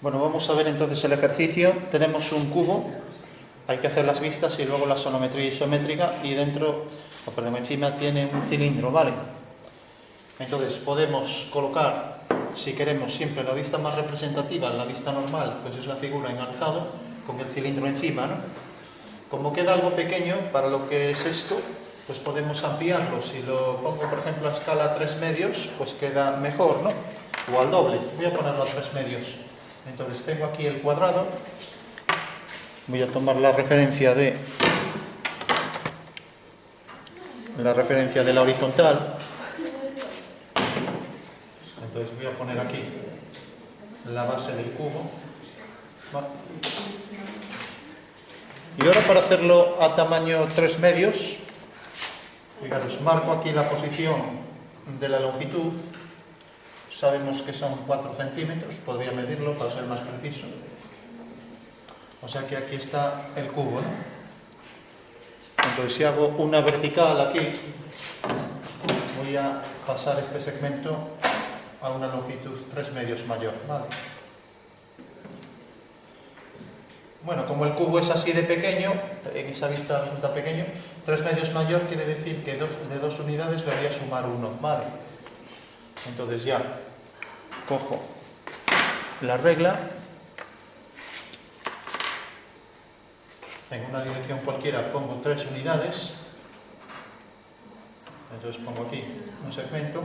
Bueno, vamos a ver entonces el ejercicio. Tenemos un cubo, hay que hacer las vistas y luego la sonometría isométrica, y dentro, encima tiene un cilindro, ¿vale? Entonces podemos colocar, si queremos, siempre la vista más representativa, la vista normal, pues es la figura en alzado, con el cilindro encima, ¿no? Como queda algo pequeño para lo que es esto, pues podemos ampliarlo. Si lo pongo, por ejemplo, a escala 3 medios, pues queda mejor, ¿no? O al doble. Voy a ponerlo a 3 medios. Entonces tengo aquí el cuadrado. Voy a tomar la referencia de la horizontal. Entonces voy a poner aquí la base del cubo. ¿Vale? Y ahora, para hacerlo a tamaño 3 medios, fijaros, marco aquí la posición de la longitud. Sabemos que son 4 centímetros, podría medirlo para ser más preciso. O sea que aquí está el cubo, ¿no? Entonces, si hago una vertical aquí, voy a pasar este segmento a una longitud 3 medios mayor, ¿vale? Bueno, como el cubo es así de pequeño, en esa vista resulta pequeño, 3 medios mayor quiere decir que de 2 unidades le voy a sumar 1, ¿vale? Entonces ya cojo la regla, en una dirección cualquiera pongo 3 unidades, entonces pongo aquí un segmento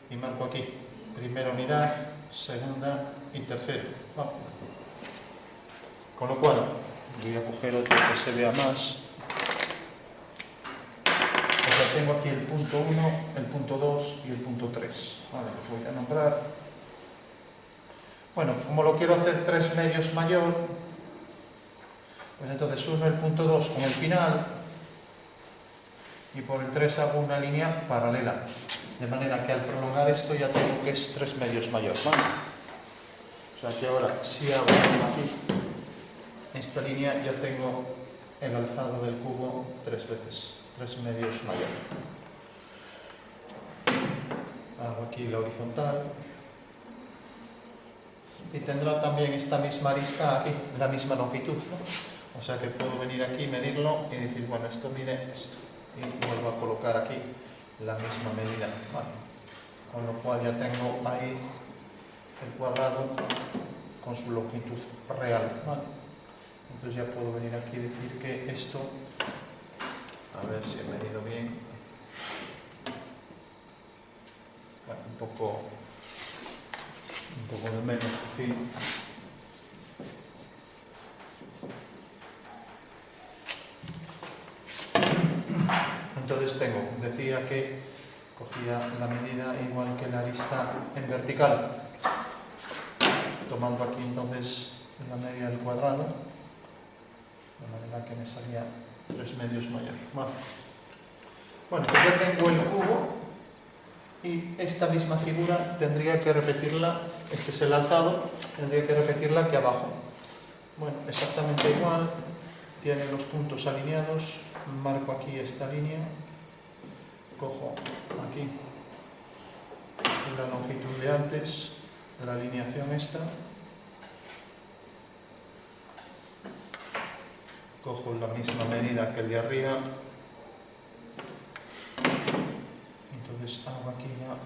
y marco aquí primera unidad, segunda y tercera. ¿Vale? Con lo cual voy a coger otro que se vea más. O sea, tengo aquí el punto 1, el punto 2 y el punto 3. Vale, los voy a nombrar. Bueno, como lo quiero hacer 3 medios mayor, pues entonces uno el punto 2 con el final y por el 3 hago una línea paralela. De manera que al prolongar esto ya tengo que es 3 medios mayor. ¿Vale? O sea que ahora, si hago aquí esta línea, ya tengo el alzado del cubo 3 veces, 3 medios mayor. Hago aquí la horizontal. Y tendrá también esta misma arista aquí, la misma longitud, ¿no? O sea que puedo venir aquí, medirlo y decir, bueno, esto mide esto. Y vuelvo a colocar aquí la misma medida. Vale. Con lo cual ya tengo ahí el cuadrado con su longitud real. Vale. Entonces ya puedo venir aquí y decir que esto, a ver si he medido bien, bueno, un poco de menos aquí. Entonces decía que cogía la medida igual que la arista en vertical, tomando aquí entonces la media del cuadrado, de manera que me salía 3 medios mayor. Vale. Bueno, pues ya tengo el cubo y esta misma figura tendría que repetirla, este es el alzado, tendría que repetirla aquí abajo. Bueno, exactamente igual, tiene los puntos alineados, marco aquí esta línea, cojo aquí la longitud de antes, la alineación esta, cojo la misma medida que el de arriba, entonces hago aquí ya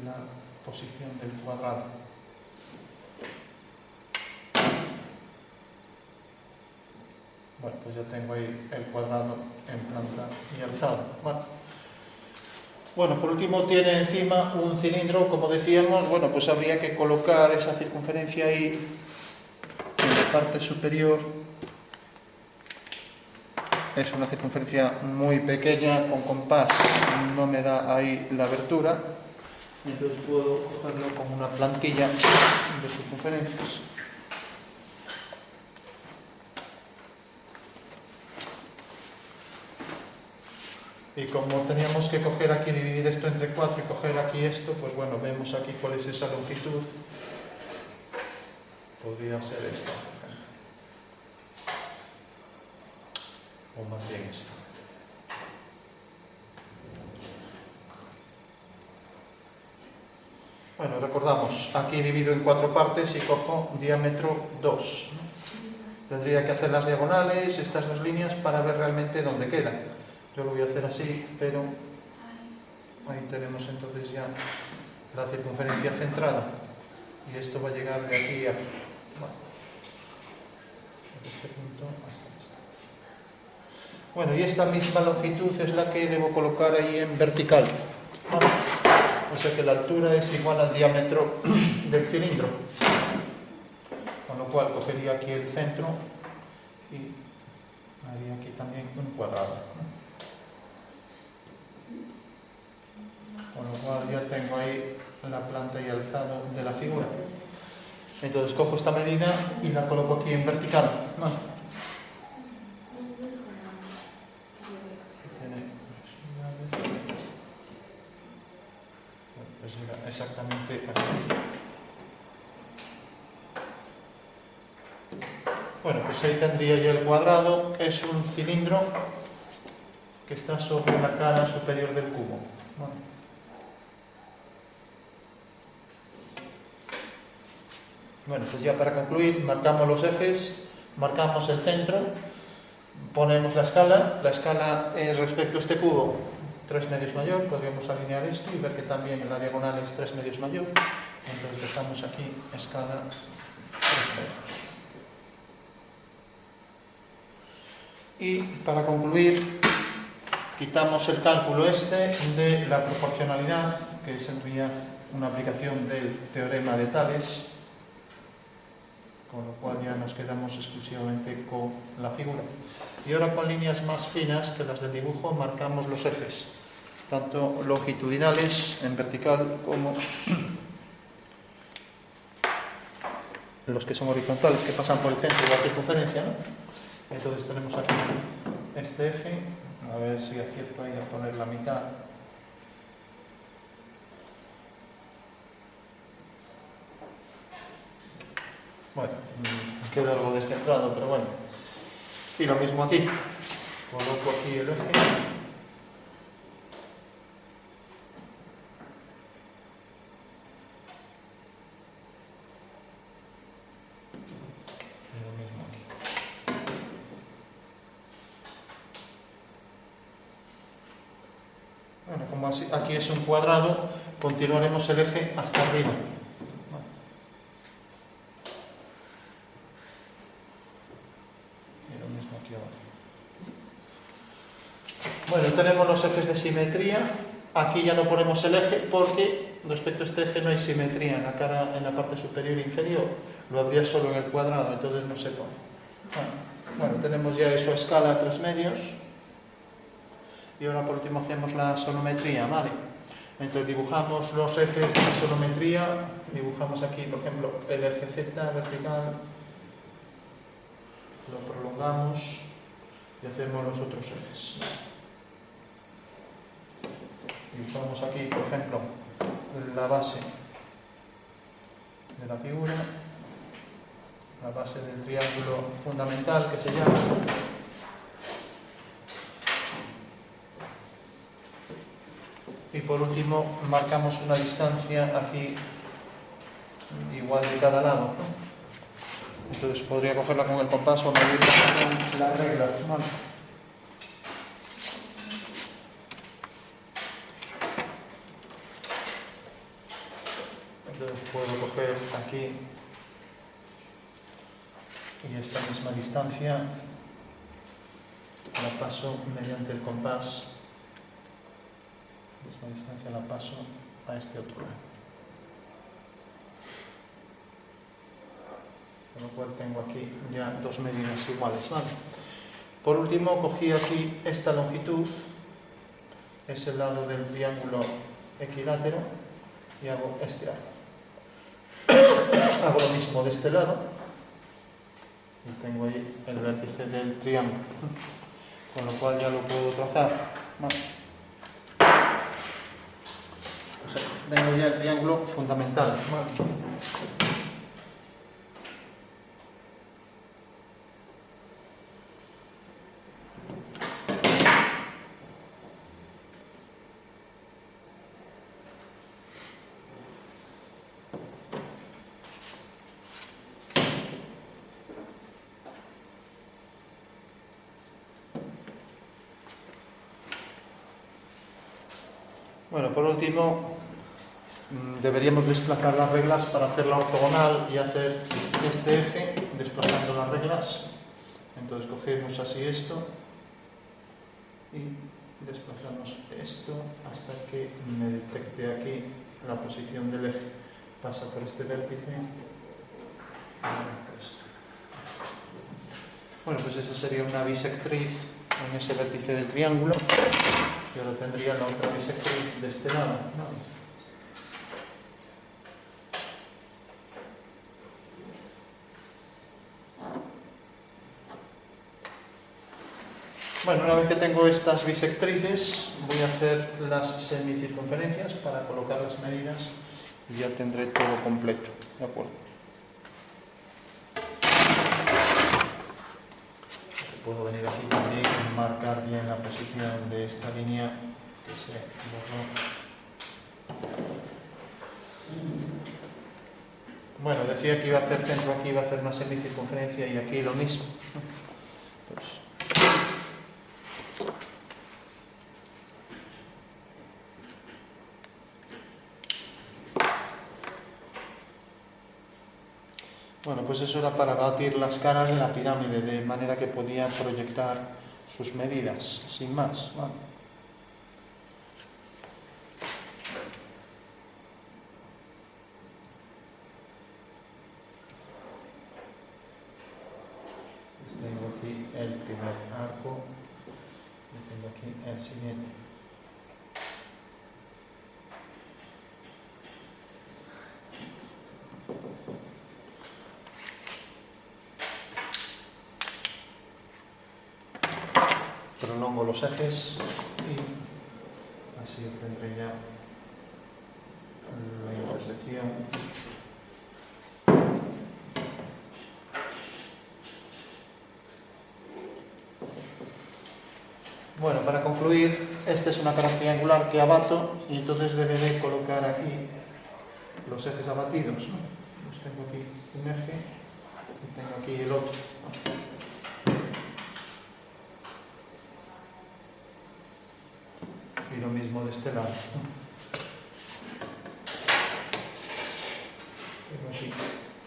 la posición del cuadrado. Bueno, pues ya tengo ahí el cuadrado en planta y alzado. Bueno, por último tiene encima un cilindro, como decíamos. Bueno, pues habría que colocar esa circunferencia ahí en la parte superior. Es una circunferencia muy pequeña, con compás no me da ahí la abertura. Entonces puedo cogerlo con una plantilla de circunferencias. Y como teníamos que coger aquí, dividir esto entre 4 y coger aquí esto, pues bueno, vemos aquí cuál es esa longitud. Podría ser esta, o más bien esta. Bueno, recordamos, aquí divido en 4 partes y cojo diámetro 2. Tendría que hacer las diagonales, estas 2 líneas, para ver realmente dónde quedan. Yo lo voy a hacer así, pero ahí tenemos entonces ya la circunferencia centrada. Y esto va a llegar de aquí a aquí. Bueno, de este punto hasta este. Bueno, y esta misma longitud es la que debo colocar ahí en vertical. Bueno, o sea que la altura es igual al diámetro del cilindro. Con lo cual cogería aquí el centro y haría aquí también un cuadrado. Con lo cual ya tengo ahí la planta y alzado de la figura. Entonces cojo esta medida y la coloco aquí en vertical. Pues llega exactamente aquí. Bueno, pues ahí tendría yo el cuadrado. Es un cilindro que está sobre la cara superior del cubo. Bueno, pues ya para concluir, marcamos los ejes, marcamos el centro, ponemos la escala. La escala es respecto a este cubo 3 medios mayor. Podríamos alinear esto y ver que también la diagonal es 3 medios mayor. Entonces dejamos aquí escala 3 medios. Y para concluir, quitamos el cálculo este de la proporcionalidad, que sería una aplicación del teorema de Tales, con lo cual ya nos quedamos exclusivamente con la figura. Y ahora con líneas más finas que las del dibujo marcamos los ejes, tanto longitudinales en vertical como los que son horizontales, que pasan por el centro de la circunferencia, ¿no? Entonces tenemos aquí este eje, a ver si acierto ahí a poner la mitad. Bueno, queda algo descentrado, pero bueno. Y lo mismo aquí. Coloco aquí el eje. Y lo mismo aquí. Bueno, como así, aquí es un cuadrado, continuaremos el eje hasta arriba. Bueno, tenemos los ejes de simetría. Aquí ya no ponemos el eje porque respecto a este eje no hay simetría en la cara, en la parte superior e inferior. Lo habría solo en el cuadrado, entonces no se pone. Bueno, tenemos ya eso a escala 3 medios. Y ahora por último hacemos la sonometría, ¿vale? Entonces dibujamos los ejes de la sonometría. Dibujamos aquí, por ejemplo, el eje Z vertical. Lo prolongamos y hacemos los otros ejes. Dibujamos aquí, por ejemplo, la base de la figura, la base del triángulo fundamental que se llama. Y por último marcamos una distancia aquí igual de cada lado, ¿no? Entonces podría cogerla con el compás o medirla con la regla, ¿vale? Entonces puedo coger aquí y esta misma distancia la paso mediante el compás. Esta distancia la paso a este otro lado. Con lo cual tengo aquí ya 2 medidas iguales, ¿vale? Por último, cogí aquí esta longitud, es el lado del triángulo equilátero, y hago este arco. Hago lo mismo de este lado y tengo ahí el vértice del triángulo, con lo cual ya lo puedo trazar. ¿Vale? O sea, tengo ya el triángulo fundamental. ¿Vale? Bueno, por último, deberíamos desplazar las reglas para hacer la ortogonal y hacer este eje desplazando las reglas. Entonces cogemos así esto y desplazamos esto hasta que me detecte aquí la posición del eje. Pasa por este vértice. Bueno, pues eso sería una bisectriz en ese vértice del triángulo. Y ahora tendría la otra bisectriz de este lado, ¿no? Bueno, una vez que tengo estas bisectrices, voy a hacer las semicircunferencias para colocar las medidas y ya tendré todo completo, ¿de acuerdo? Puedo venir aquí también y marcar bien la posición de esta línea que se borró. Bueno, decía que iba a hacer centro aquí, iba a hacer una semicircunferencia y aquí lo mismo. Pues, bueno, pues eso era para batir las caras de la pirámide, de manera que podía proyectar sus medidas, sin más, ¿vale? Tengo aquí el primer arco y tengo aquí el siguiente. Prolongo los ejes y así obtendré ya la intersección. Bueno, para concluir, esta es una cara triangular que abato y entonces deberé colocar aquí los ejes abatidos, ¿no? Pues tengo aquí un eje y tengo aquí el otro. Y lo mismo de este lado. Tengo aquí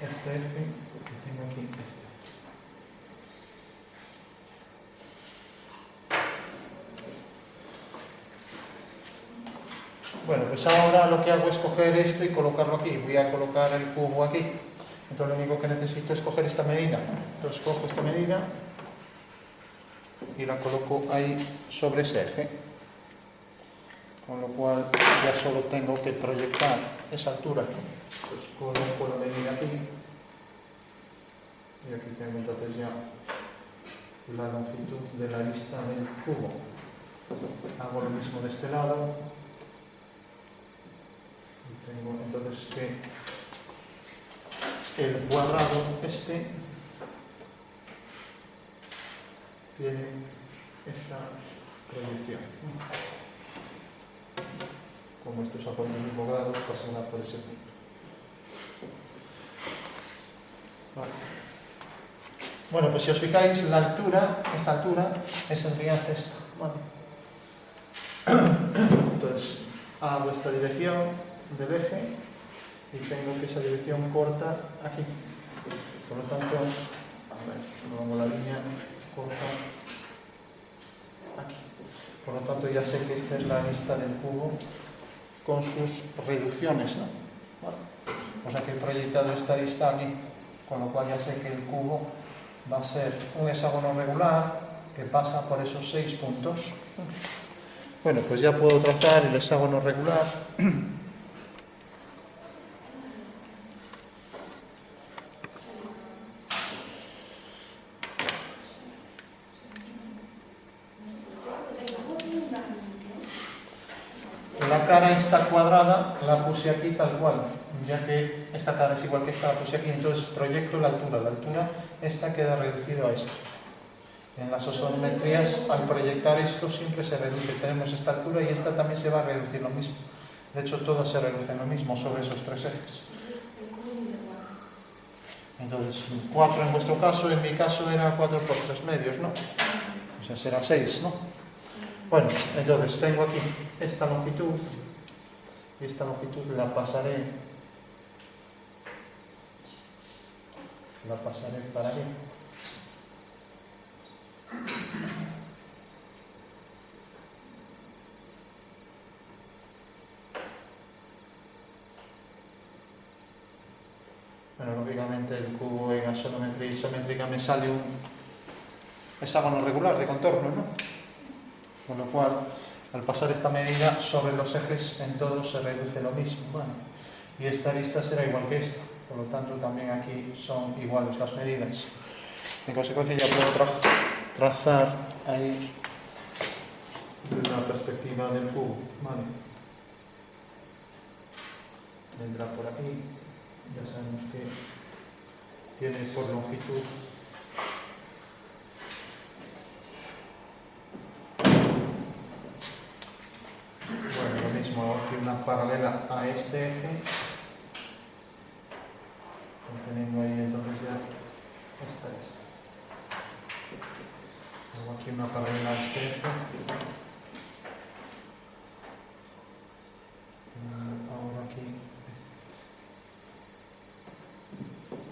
este eje y tengo aquí este. Bueno, pues ahora lo que hago es coger esto y colocarlo aquí. Voy a colocar el cubo aquí. Entonces lo único que necesito es coger esta medida. Entonces cojo esta medida y la coloco ahí sobre ese eje. Con lo cual ya solo tengo que proyectar esa altura. Pues coloco la medida aquí. Y aquí tengo entonces ya la longitud de la arista del cubo. Hago lo mismo de este lado. Y tengo entonces que el cuadrado este tiene esta proyección. Como estos apoyos en el mismo grado, pasará por ese punto. Vale. Bueno, pues si os fijáis, la altura, esta altura, es en realidad esta. Vale. Entonces, hago esta dirección del eje y tengo que esa dirección corta aquí. Por lo tanto, a ver, pongo la línea corta aquí. Por lo tanto, ya sé que esta es la arista del cubo con sus reducciones, ¿no? Vale. O sea que he proyectado esta arista aquí, con lo cual ya sé que el cubo va a ser un hexágono regular que pasa por esos 6 puntos. Bueno, pues ya puedo trazar el hexágono regular. La cara esta cuadrada la puse aquí tal cual, ya que esta cara es igual que esta, la puse aquí, entonces proyecto la altura esta queda reducida a esta. En las isometrías, al proyectar esto siempre se reduce, tenemos esta altura y esta también se va a reducir lo mismo. De hecho, todas se reducen lo mismo sobre esos 3 ejes. Entonces, 4 en vuestro caso, en mi caso era 4 por 3 medios, ¿no? O sea, será 6, ¿no? Bueno, entonces tengo aquí esta longitud y esta longitud la pasaré para aquí. Bueno, lógicamente el cubo en gasometría isométrica me sale un hexágono regular de contorno, ¿no? Con lo cual, al pasar esta medida sobre los ejes, en todos se reduce lo mismo. Bueno, y esta arista será igual que esta, por lo tanto también aquí son iguales las medidas. En consecuencia ya puedo trazar ahí la perspectiva del cubo. Vale. Vendrá por aquí, ya sabemos que tiene por longitud lo mismo que una paralela a este eje, teniendo ahí entonces ya esta. Hago aquí una paralela a este eje, ahora aquí,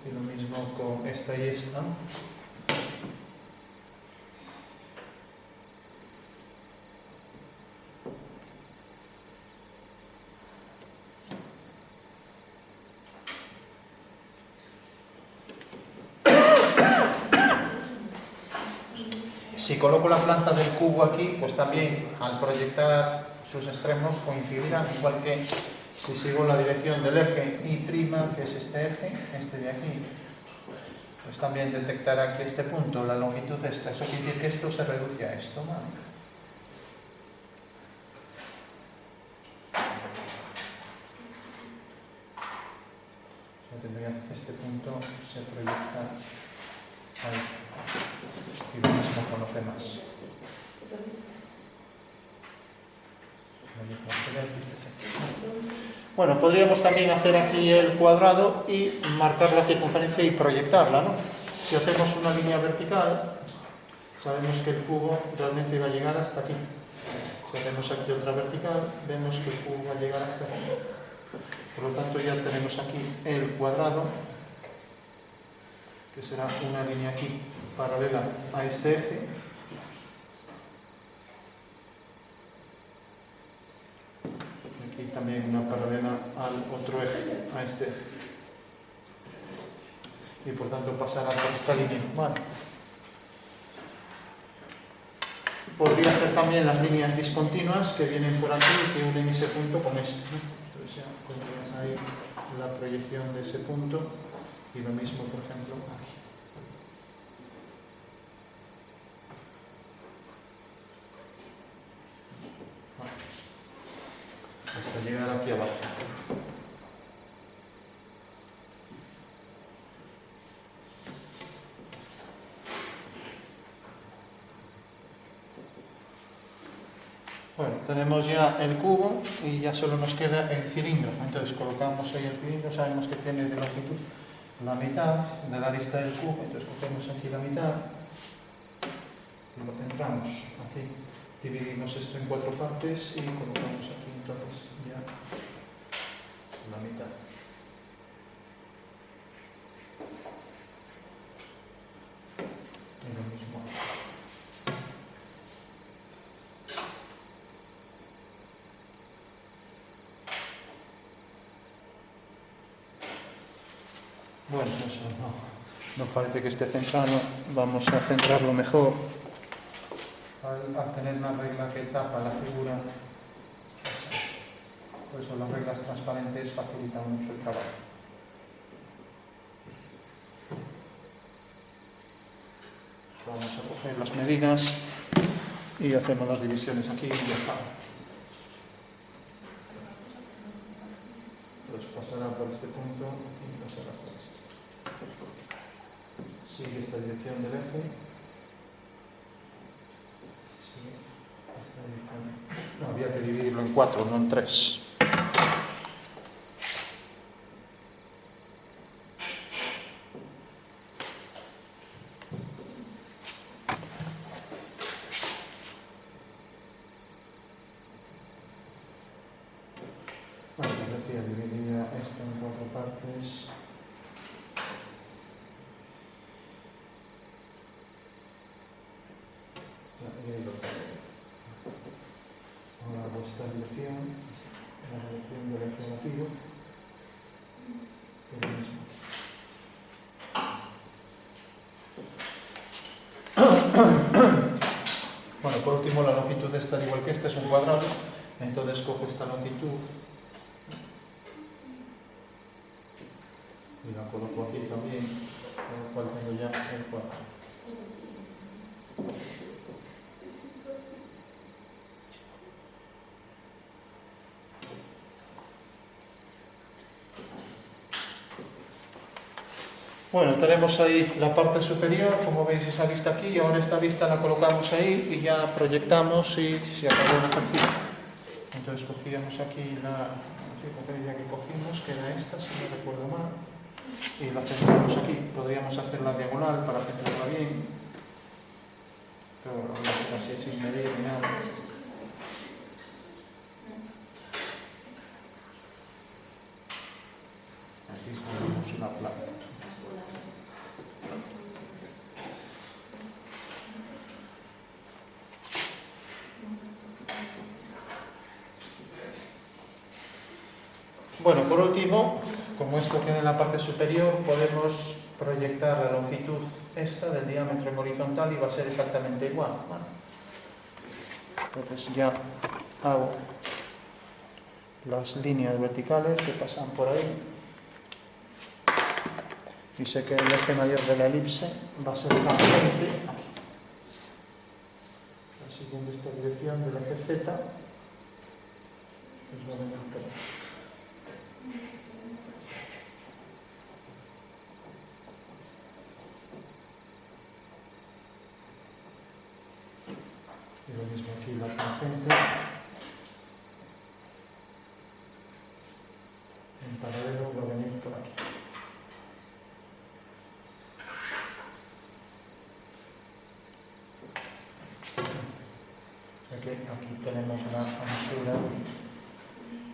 y lo mismo con esta y esta. Si coloco la planta del cubo aquí, pues también al proyectar sus extremos coincidirán, igual que si sigo la dirección del eje Y', que es este eje, este de aquí, pues también detectará aquí este punto, la longitud esta. Eso quiere decir que esto se reduce a esto, ¿vale? Este punto se proyecta ahí. Y lo mismo con los demás. Bueno, podríamos también hacer aquí el cuadrado y marcar la circunferencia y proyectarla, ¿no? Si hacemos una línea vertical, sabemos que el cubo realmente va a llegar hasta aquí. Si hacemos aquí otra vertical, vemos que el cubo va a llegar hasta aquí. Por lo tanto, ya tenemos aquí el cuadrado, que será una línea aquí paralela a este eje. Aquí también una paralela al otro eje, a este eje. Y por tanto pasará por esta línea. Vale. Podría hacer también las líneas discontinuas que vienen por aquí y que unen ese punto con este. Entonces ya pondrías ahí la proyección de ese punto y lo mismo, por ejemplo, aquí. Hasta llegar aquí abajo. Bueno, tenemos ya el cubo y ya solo nos queda el cilindro. Entonces colocamos ahí el cilindro, sabemos que tiene de longitud la mitad de la arista del cubo, entonces cogemos aquí la mitad y lo centramos aquí. Dividimos esto en 4 partes y colocamos aquí entonces ya la mitad. Y lo mismo. Bueno, eso no nos parece que esté centrado. Vamos a centrarlo mejor. Al tener una regla que tapa la figura, por eso las reglas transparentes facilitan mucho el trabajo. Vamos a coger las medidas y hacemos las divisiones aquí y ya está. Pues pasará por este punto y pasará por este. Sigue esta dirección del eje. No, había que dividirlo en 4, no en 3. Bueno, partes. Ahora hago esta dirección, la dirección del eje negativo. Lo mismo. Bueno, por último, la longitud de esta, igual que este, es un cuadrado. Entonces cojo esta longitud y la coloco aquí también, con lo cual tengo ya el cuadrado. Bueno, tenemos ahí la parte superior, como veis esa vista aquí, y ahora esta vista la colocamos ahí y ya proyectamos y se acabó el ejercicio. Entonces cogíamos aquí la fotografía que cogimos, que era esta, si no recuerdo mal, y la centramos aquí. Podríamos hacerla diagonal para centrarla bien, pero lo voy a hacer así sin medir ni nada. Aquí ponemos una planta. Bueno, por último, como esto queda en la parte superior, podemos proyectar la longitud esta del diámetro en horizontal y va a ser exactamente igual. Bueno, entonces ya hago las líneas verticales que pasan por ahí y sé que el eje mayor de la elipse va a ser tangente aquí. Siguiendo esta dirección del eje Z, esto es lo que me espera. Y lo mismo aquí la tangente. En paralelo va a venir por aquí. Aquí tenemos la anchura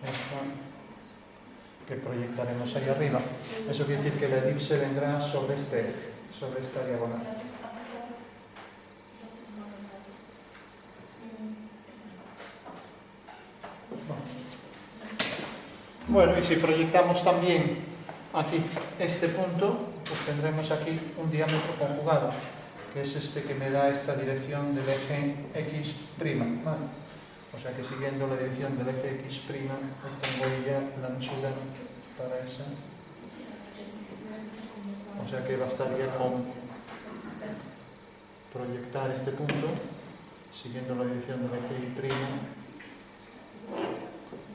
esta que proyectaremos ahí arriba. Eso quiere decir que la elipse vendrá sobre este eje, sobre esta diagonal. Bueno, y si proyect'amos también aquí este punto, pues tendremos aquí un diámetro conjugado, que es este que me da esta dirección del eje X'. ¿Vale? O sea que siguiendo la dirección del eje X', obtengo ya la anchura para esa. O sea que bastaría con proyectar este punto, siguiendo la dirección del eje Y',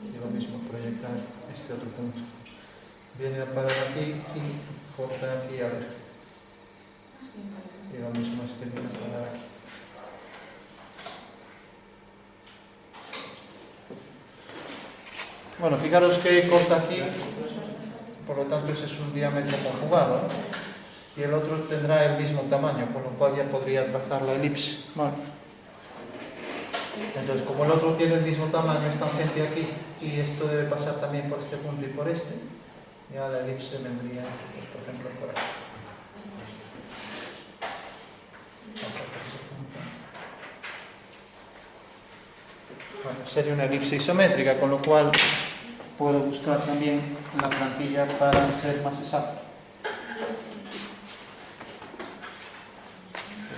y lo mismo, proyectar este otro punto. Viene a parar aquí y corta aquí al eje. Y lo mismo este viene a parar aquí. Bueno, fijaros que corta aquí, por lo tanto ese es un diámetro conjugado, ¿no? Y el otro tendrá el mismo tamaño, con lo cual ya podría trazar la elipse. ¿Vale? Entonces, como el otro tiene el mismo tamaño, es tangente aquí, y esto debe pasar también por este punto y por este, ya la elipse vendría, pues, por ejemplo, por aquí. Bueno, sería una elipse isométrica, con lo cual puedo buscar también la plantilla para ser más exacto.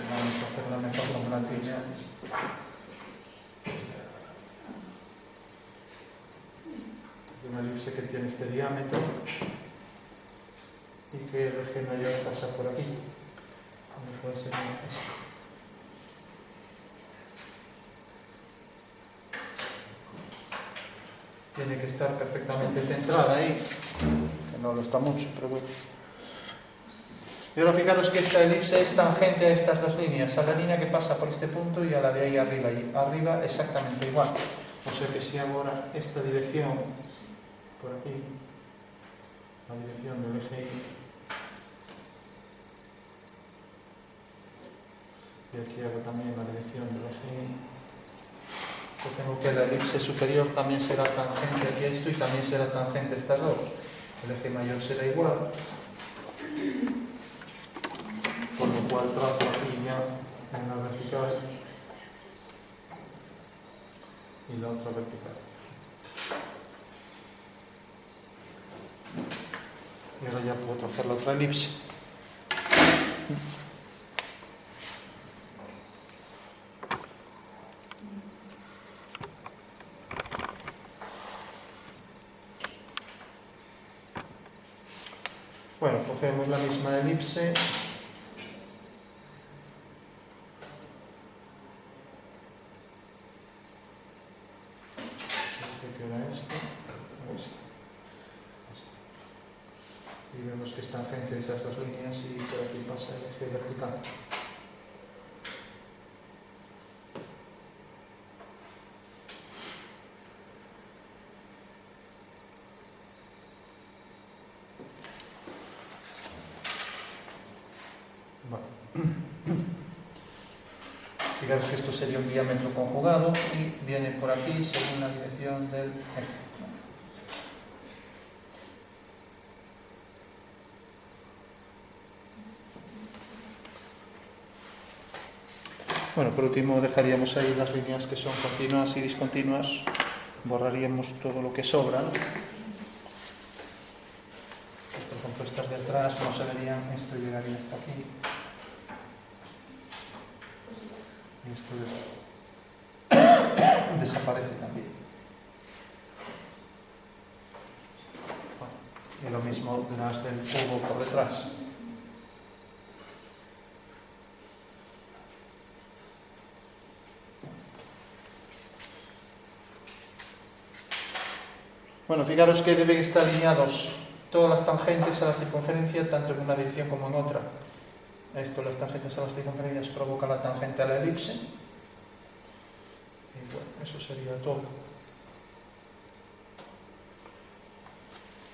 Vamos a hacerla mejor con plantilla. Una elipse que tiene este diámetro y que el eje mayor pasa por aquí. Puede ser esto. Tiene que estar perfectamente centrada ahí, que no lo está mucho, pero bueno. Y ahora fijaros que esta elipse es tangente a estas dos líneas, a la línea que pasa por este punto y a la de ahí arriba, y arriba exactamente igual. O sea que si hago ahora esta dirección por aquí, la dirección del eje Y, y aquí hago también la dirección del eje Y, pues tengo que la elipse superior también será tangente aquí a esto y también será tangente a estas dos. el eje mayor será igual, con lo cual trazo aquí ya una vertical y la otra vertical. Y ahora ya puedo trazar la otra elipse. Bueno, cogemos la misma elipse. ¿Qué era esto? Y vemos que es tangente de esas dos líneas y por aquí pasa el eje vertical. Fijaros que esto sería un diámetro conjugado y viene por aquí según la dirección del eje. Bueno, por último dejaríamos ahí las líneas que son continuas y discontinuas, borraríamos todo lo que sobra, ¿no? Pues, por ejemplo, estas de atrás no se verían, esto llegaría hasta aquí. Y esto desaparece también. Bueno, y lo mismo las del cubo por detrás. Bueno, fijaros que deben estar alineados todas las tangentes a la circunferencia, tanto en una dirección como en otra. Esto, las tangentes a las circunferencias, provoca la tangente a la elipse. Y bueno, eso sería todo.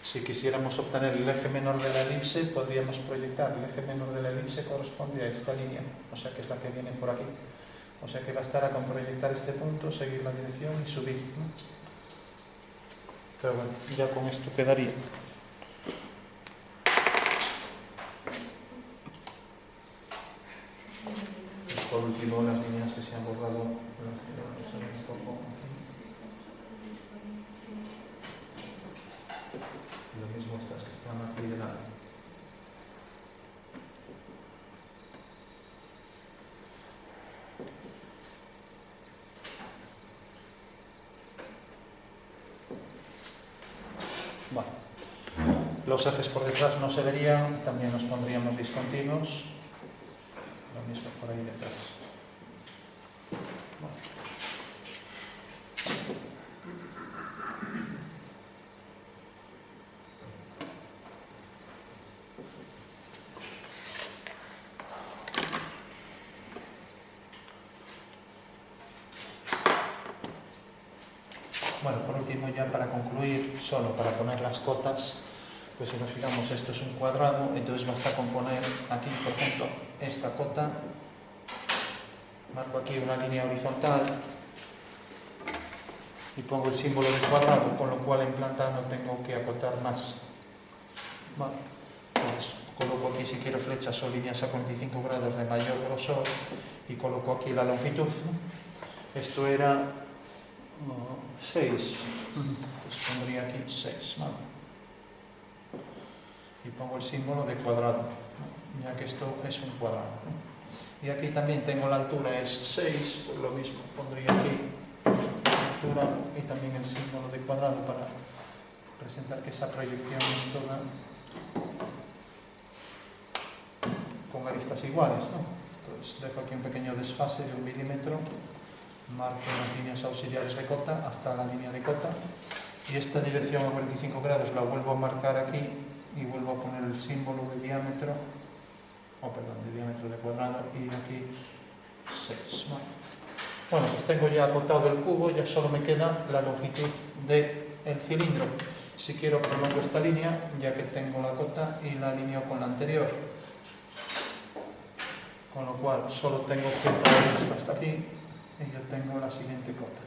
Si quisiéramos obtener el eje menor de la elipse, podríamos proyectar el eje menor de la elipse corresponde a esta línea, o sea que es la que viene por aquí. O sea que bastará con proyectar este punto, seguir la dirección y subir, ¿no? Pero bueno, ya con esto quedaría. Por último, las líneas que se han borrado, un poco aquí. Lo mismo estas que están aquí delante. Bueno, los ejes por detrás no se verían, también los pondríamos discontinuos. Lo mismo por ahí detrás. Bueno, por último, ya para concluir, solo para poner las cotas, pues si nos fijamos, esto es un cuadrado, entonces basta con poner aquí, por ejemplo, esta cota, marco aquí una línea horizontal y pongo el símbolo del cuadrado, con lo cual en planta no tengo que acotar más. Vale, pues coloco aquí, si quiero, flechas o líneas a 45 grados de mayor grosor y coloco aquí la longitud, ¿no? Esto era 6, entonces pondría aquí 6, ¿vale? Y pongo el símbolo de cuadrado, ¿no? Ya que esto es un cuadrado, ¿no? Y aquí también tengo la altura, es 6, pues lo mismo, pondría aquí la altura y también el símbolo de cuadrado para presentar que esa proyección es toda con aristas iguales, ¿no? Entonces dejo aquí un pequeño desfase de 1 milímetro, marco las líneas auxiliares de cota hasta la línea de cota y esta dirección a 45 grados la vuelvo a marcar aquí y vuelvo a poner el símbolo de diámetro, de diámetro de cuadrado y aquí 6. Bueno, pues tengo ya acotado el cubo, ya solo me queda la longitud del cilindro. Si quiero prolongo esta línea, ya que tengo la cota y la alineo con la anterior. Con lo cual solo tengo que traer esto hasta aquí y yo tengo la siguiente cota.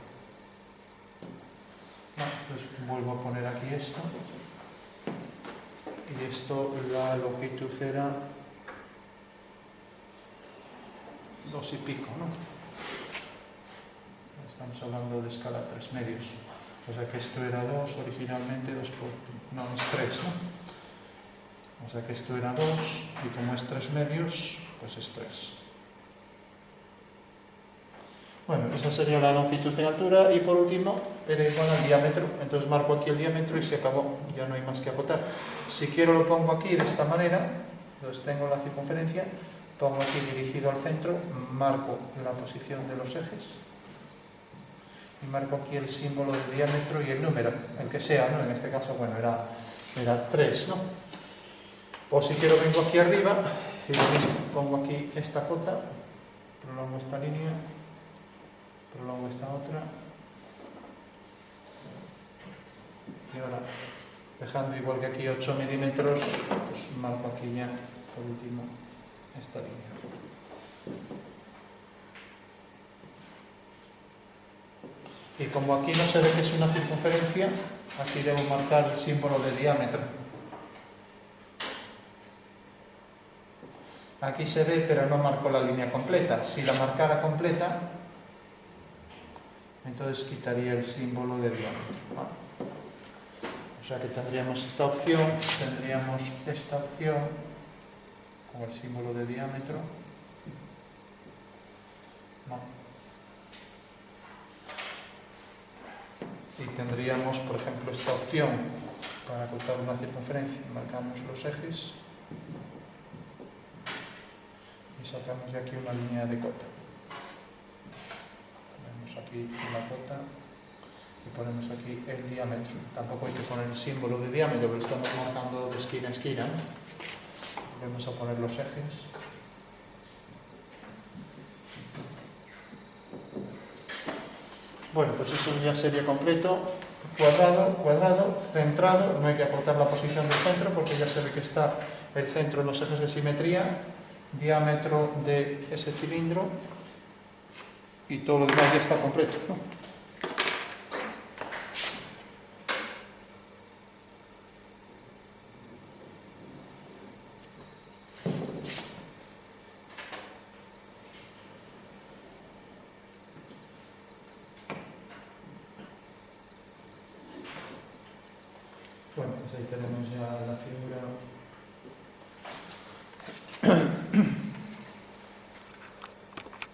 Pues vuelvo a poner aquí esto. y esto, la longitud era 2 y pico, ¿no? Estamos hablando de escala 3 medios. O sea que esto era 2, originalmente 2 por... no, es 3, ¿no? O sea que esto era 2, y como es 3 medios, pues es 3. Bueno, esa sería la longitud en altura, y por último, era igual al diámetro. Entonces marco aquí el diámetro y se acabó, ya no hay más que acotar. Si quiero lo pongo aquí de esta manera, entonces tengo la circunferencia, pongo aquí dirigido al centro, marco la posición de los ejes, y marco aquí el símbolo de diámetro y el número, el que sea, ¿no? En este caso, bueno, era 3, ¿no? O si quiero vengo aquí arriba y lo mismo, pongo aquí esta cota, prolongo esta línea, prolongo esta otra, y ahora, dejando igual que aquí 8 milímetros, pues marco aquí ya, por último, esta línea. Y como aquí no se ve que es una circunferencia, aquí debo marcar el símbolo de diámetro. Aquí se ve, pero no marco la línea completa. Si la marcara completa, entonces quitaría el símbolo de diámetro. ¿Vale? O sea que tendríamos esta opción con el símbolo de diámetro. ¿Vale? Y tendríamos, por ejemplo, esta opción para cortar una circunferencia. Marcamos los ejes y sacamos de aquí una línea de cota. Ponemos aquí la cota y ponemos aquí el diámetro. Tampoco hay que poner el símbolo de diámetro, pero estamos marcando de esquina a esquina. Volvemos a poner los ejes. Bueno, pues eso ya sería completo. Cuadrado, cuadrado, centrado. No hay que acortar la posición del centro porque ya se ve que está el centro en los ejes de simetría. Diámetro de ese cilindro. Y todo lo demás ya está completo, ¿no? Bueno, pues ahí tenemos ya la figura